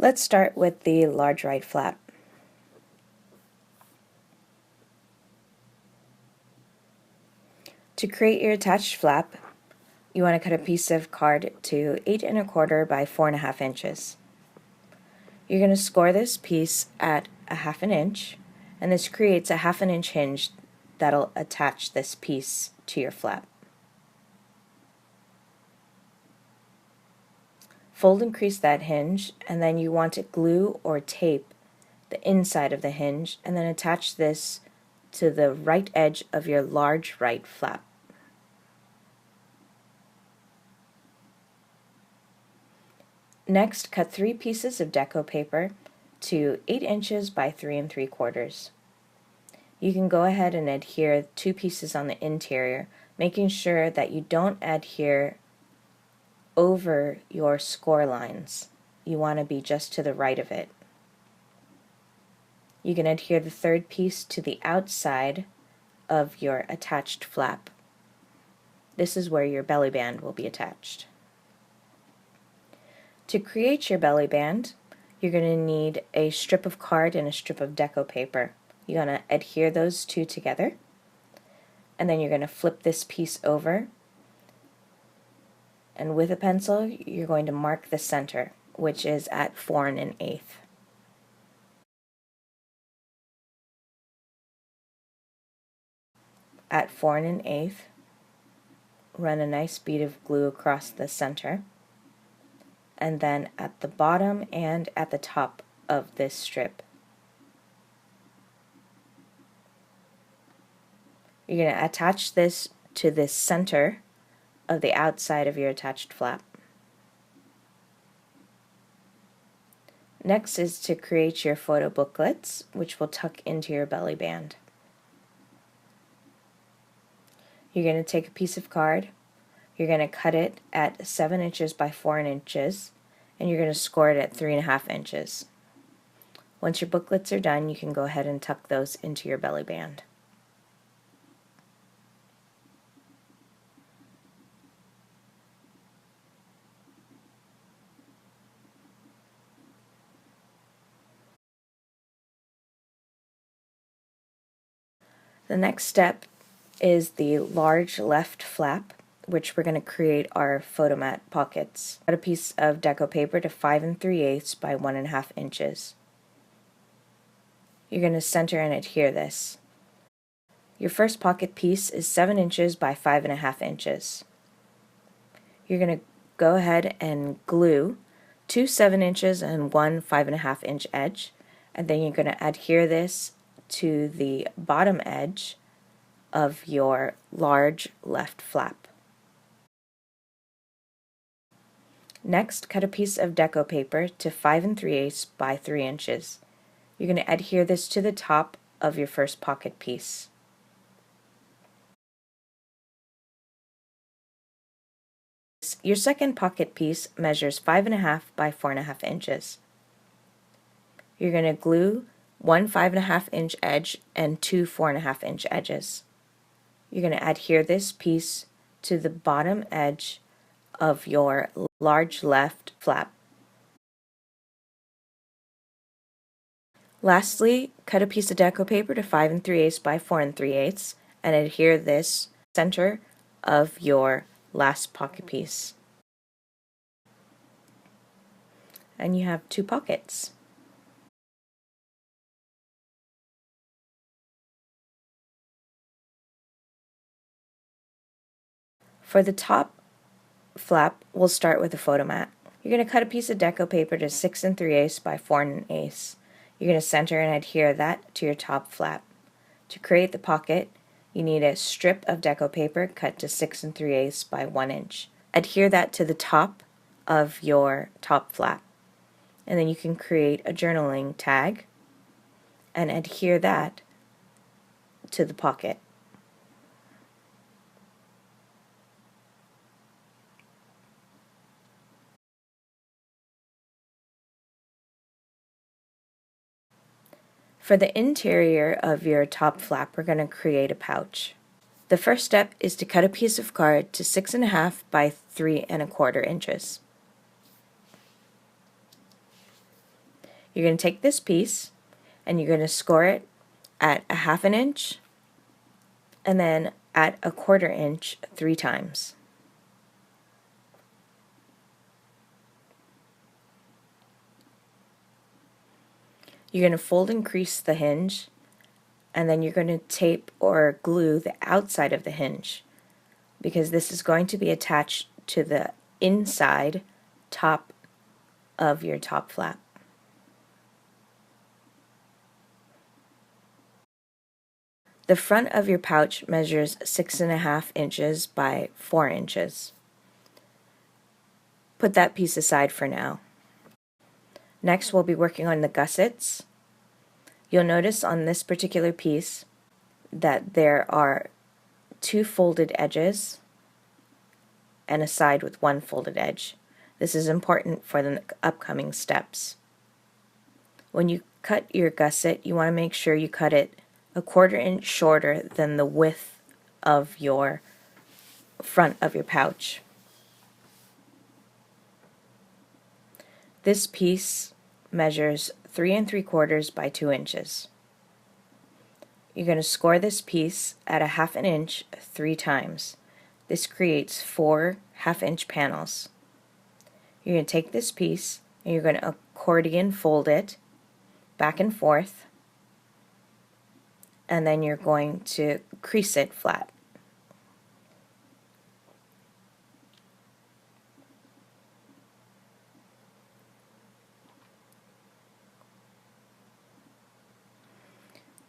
Let's start with the large right flap. To create your attached flap, you want to cut a piece of card to 8 1/4 by 4 1/2 inches. You're going to score this piece at a 1/2 inch, and this creates a 1/2 inch hinge that'll attach this piece to your flap. Fold and crease that hinge, and then you want to glue or tape the inside of the hinge and then attach this to the right edge of your large right flap. Next, cut 3 pieces of deco paper to 8 inches by 3 3/4. You can go ahead and adhere 2 pieces on the interior, making sure that you don't adhere over your score lines. You want to be just to the right of it. You can adhere the 3rd piece to the outside of your attached flap. This is where your belly band will be attached. To create your belly band, you're going to need a strip of card and a strip of deco paper. You're going to adhere those two together, and then you're going to flip this piece over, and with a pencil you're going to mark the center, which is at 4 1/8. At 4 1/8, run a nice bead of glue across the center, and then at the bottom and at the top of this strip. You're going to attach this to this center of the outside of your attached flap. Next is to create your photo booklets, which will tuck into your belly band. You're going to take a piece of card, you're going to cut it at 7 inches by 4 inches, and you're going to score it at 3 1/2 inches. Once your booklets are done, you can go ahead and tuck those into your belly band. The next step is the large left flap, which we're going to create our photomat pockets. Cut a piece of deco paper to 5 3/8 by 1 1/2 inches. You're going to center and adhere this. Your first pocket piece is 7 inches by 5 1/2 inches. You're going to go ahead and glue 2 7 inches and 1 5 1/2 inch edge, and then you're going to adhere this to the bottom edge of your large left flap. Next, cut a piece of deco paper to 5 3/8 by 3 inches. You're going to adhere this to the top of your first pocket piece. Your second pocket piece measures 5 1/2 by 4 1/2 inches. You're going to glue 1 5 1/2 inch edge and 2 4 1/2 inch edges. You're going to adhere this piece to the bottom edge of your large left flap. Lastly, cut a piece of deco paper to 5 3/8 by 4 3/8 and adhere this center of your last pocket piece. And you have 2 pockets. For the top flap, we'll start with a photomat. You're going to cut a piece of deco paper to 6 3/8 by 4 1/8. You're going to center and adhere that to your top flap. To create the pocket, you need a strip of deco paper cut to 6 3/8 by 1 inch. Adhere that to the top of your top flap, and then you can create a journaling tag and adhere that to the pocket. For the interior of your top flap, we're going to create a pouch. The first step is to cut a piece of card to 6 1/2 by 3 1/4 inches. You're going to take this piece and you're going to score it at a 1/2 inch and then at a 1/4 inch 3 times. You're going to fold and crease the hinge, and then you're going to tape or glue the outside of the hinge, because this is going to be attached to the inside top of your top flap. The front of your pouch measures 6.5 inches by 4 inches. Put that piece aside for now. Next, we'll be working on the gussets. You'll notice on this particular piece that there are 2 folded edges and a side with 1 folded edge. This is important for the upcoming steps. When you cut your gusset, you want to make sure you cut it a 1/4 inch shorter than the width of your front of your pouch. This piece measures 3 3/4 by 2 inches. You're going to score this piece at a 1/2 inch 3 times. This creates 4 1/2 inch panels. You're going to take this piece and you're going to accordion fold it back and forth, and then you're going to crease it flat.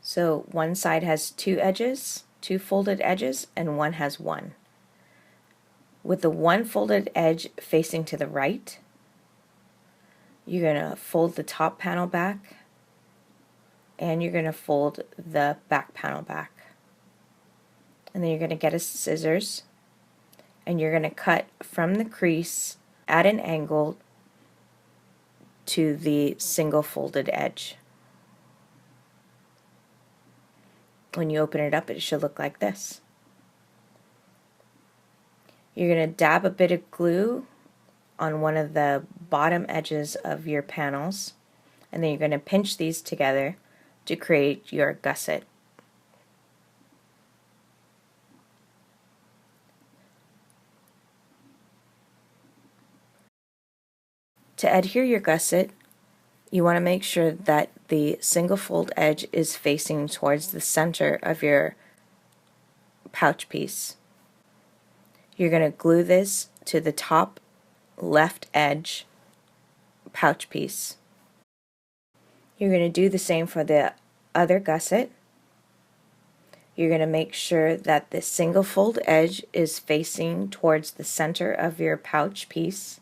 So one side has 2 edges, 2 folded edges, and one has 1. With the 1 folded edge facing to the right, you're going to fold the top panel back, and you're going to fold the back panel back. And then you're going to get a scissors, and you're going to cut from the crease at an angle to the single folded edge. When you open it up, it should look like this. You're going to dab a bit of glue on one of the bottom edges of your panels, and then you're going to pinch these together to create your gusset. To adhere your gusset, you want to make sure that the single fold edge is facing towards the center of your pouch piece. You're going to glue this to the top left edge pouch piece. You're going to do the same for the other gusset. You're going to make sure that the single fold edge is facing towards the center of your pouch piece,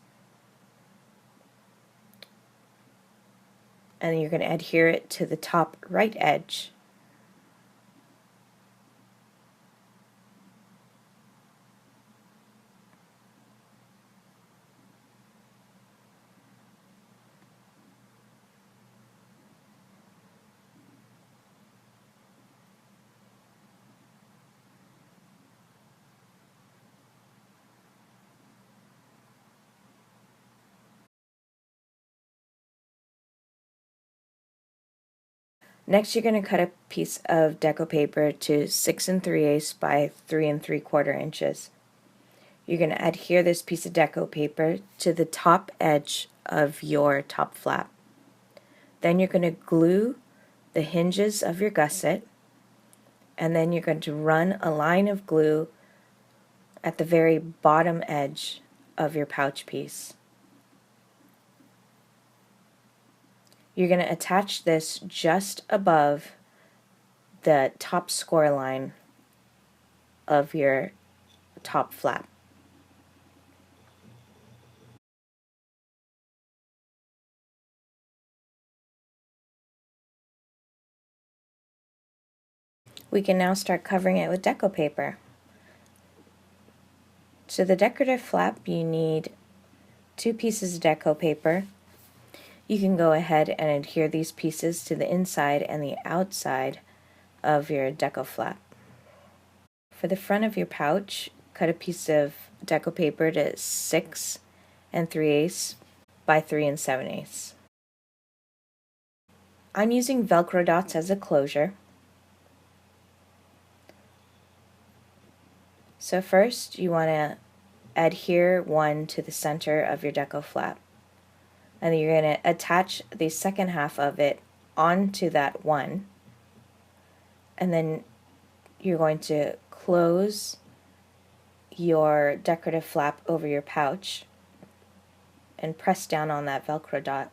and you're going to adhere it to the top right edge. Next, you're going to cut a piece of deco paper to 6 3/8 by 3 3/4 inches. You're going to adhere this piece of deco paper to the top edge of your top flap. Then you're going to glue the hinges of your gusset, and then you're going to run a line of glue at the very bottom edge of your pouch piece. You're going to attach this just above the top score line of your top flap. We can now start covering it with deco paper. To the decorative flap, you need 2 pieces of deco paper. You can go ahead and adhere these pieces to the inside and the outside of your deco flap. For the front of your pouch, cut a piece of deco paper to 6 3/8 by 3 7/8. I'm using Velcro dots as a closure. So first you want to adhere one to the center of your deco flap. And then you're going to attach the second half of it onto that one. And then you're going to close your decorative flap over your pouch and press down on that Velcro dot,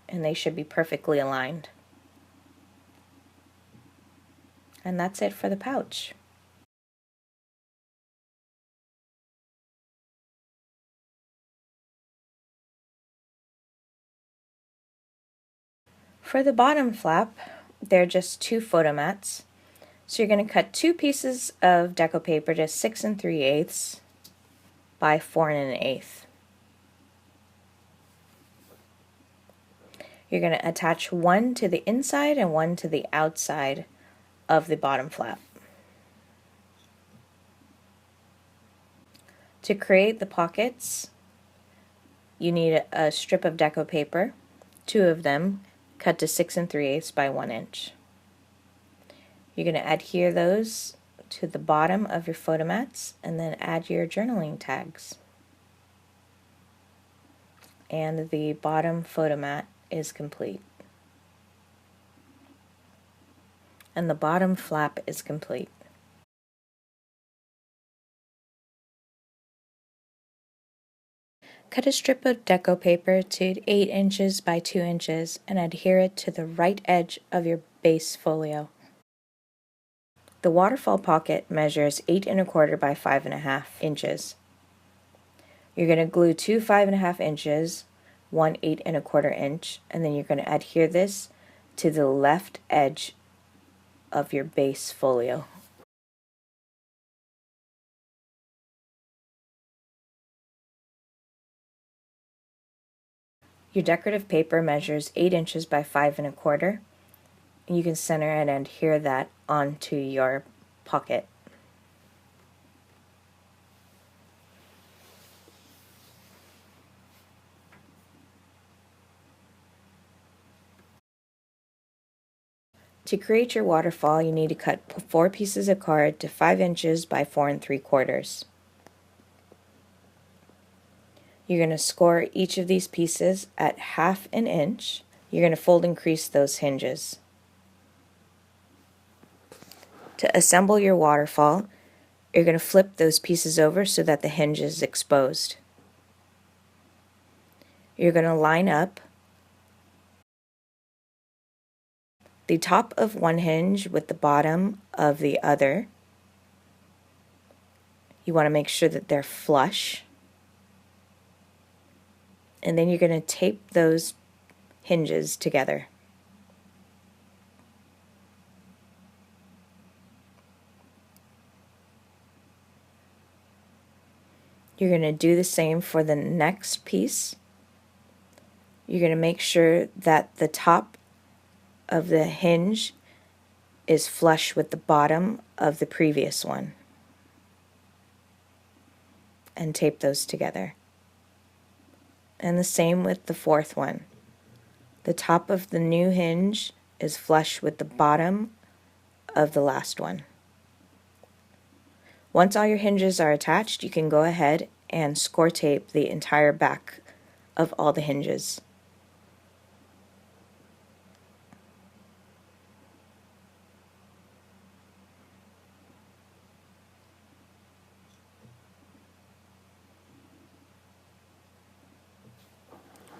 and they should be perfectly aligned. And that's it for the pouch. For the bottom flap, they're just 2 photo mats. So you're going to cut 2 pieces of deco paper to 6 3/8 by 4 1/8. You're going to attach one to the inside and one to the outside of the bottom flap. To create the pockets, you need a strip of deco paper, 2 of them, cut to 6 3/8 by 1 inch. You're going to adhere those to the bottom of your photo mats and then add your journaling tags. And the bottom photo mat is complete. And the bottom flap is complete. Cut a strip of deco paper to 8 inches by 2 inches and adhere it to the right edge of your base folio. The waterfall pocket measures 8 1/4 by 5 1/2 inches. You're going to glue 2 5 1/2 inches, one 8 1/4 inch, and then you're going to adhere this to the left edge of your base folio. Your decorative paper measures 8 inches by 5 1/4. You can center and adhere that onto your pocket. To create your waterfall, you need to cut 4 pieces of card to 5 inches by 4 3/4. You're going to score each of these pieces at 1/2 inch. You're going to fold and crease those hinges. To assemble your waterfall, you're going to flip those pieces over so that the hinge is exposed. You're going to line up the top of one hinge with the bottom of the other. You want to make sure that they're flush. And then you're going to tape those hinges together. You're going to do the same for the next piece. You're going to make sure that the top of the hinge is flush with the bottom of the previous one. And tape those together. And the same with the fourth one. The top of the new hinge is flush with the bottom of the last one. Once all your hinges are attached, you can go ahead and score tape the entire back of all the hinges.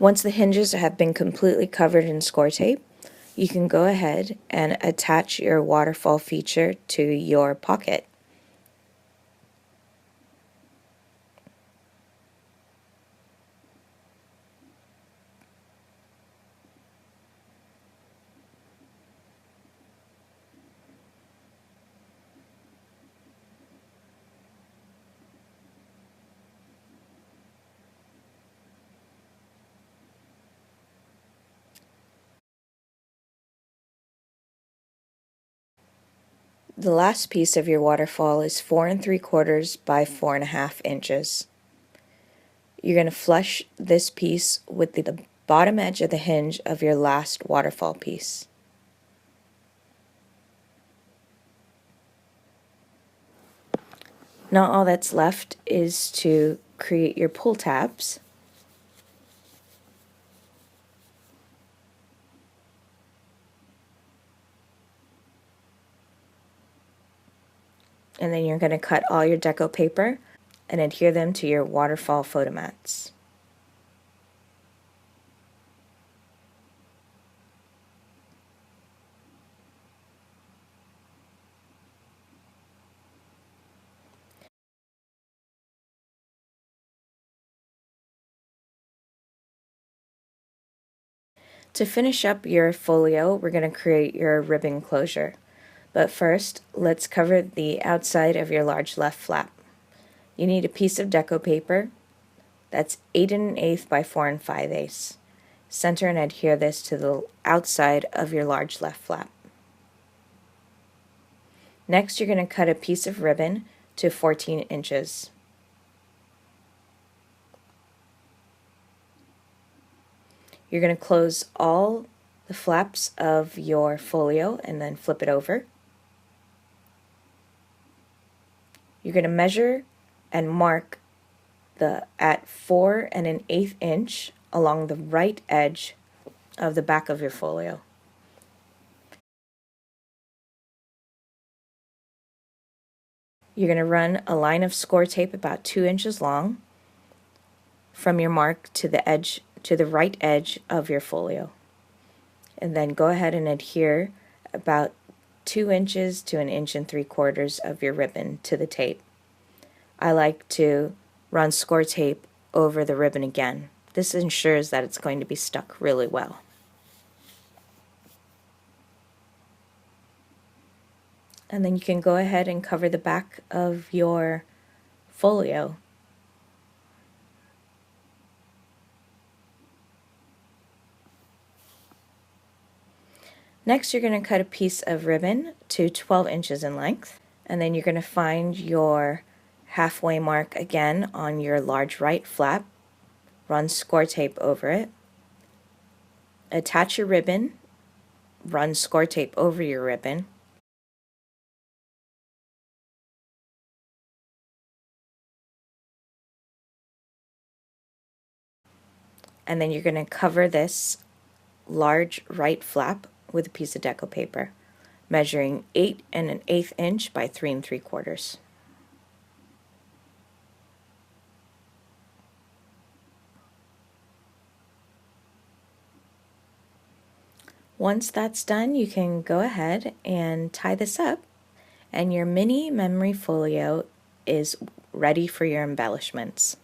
Once the hinges have been completely covered in score tape, you can go ahead and attach your waterfall feature to your pocket. The last piece of your waterfall is 4 3/4 by 4 1/2 inches. You're going to flush this piece with the bottom edge of the hinge of your last waterfall piece. Now all that's left is to create your pull tabs. And then you're going to cut all your deco paper and adhere them to your waterfall photo mats. To finish up your folio, we're going to create your ribbon closure. But first, let's cover the outside of your large left flap. You need a piece of deco paper that's 8 1/8 by 4 5/8. Center and adhere this to the outside of your large left flap. Next, you're going to cut a piece of ribbon to 14 inches. You're going to close all the flaps of your folio and then flip it over. You're going to measure and mark at 4 1/8 inch along the right edge of the back of your folio. You're going to run a line of score tape about 2 inches long from your mark to the right edge of your folio. And then go ahead and adhere about 2 inches to 1 3/4 of your ribbon to the tape. I like to run score tape over the ribbon again. This ensures that it's going to be stuck really well. And then you can go ahead and cover the back of your folio. Next, you're going to cut a piece of ribbon to 12 inches in length, and then you're going to find your halfway mark again on your large right flap, run score tape over it, attach your ribbon, run score tape over your ribbon, and then you're going to cover this large right flap with a piece of deco paper, measuring 8 1/8 inch by 3 3/4. Once that's done, you can go ahead and tie this up, and your mini memory folio is ready for your embellishments.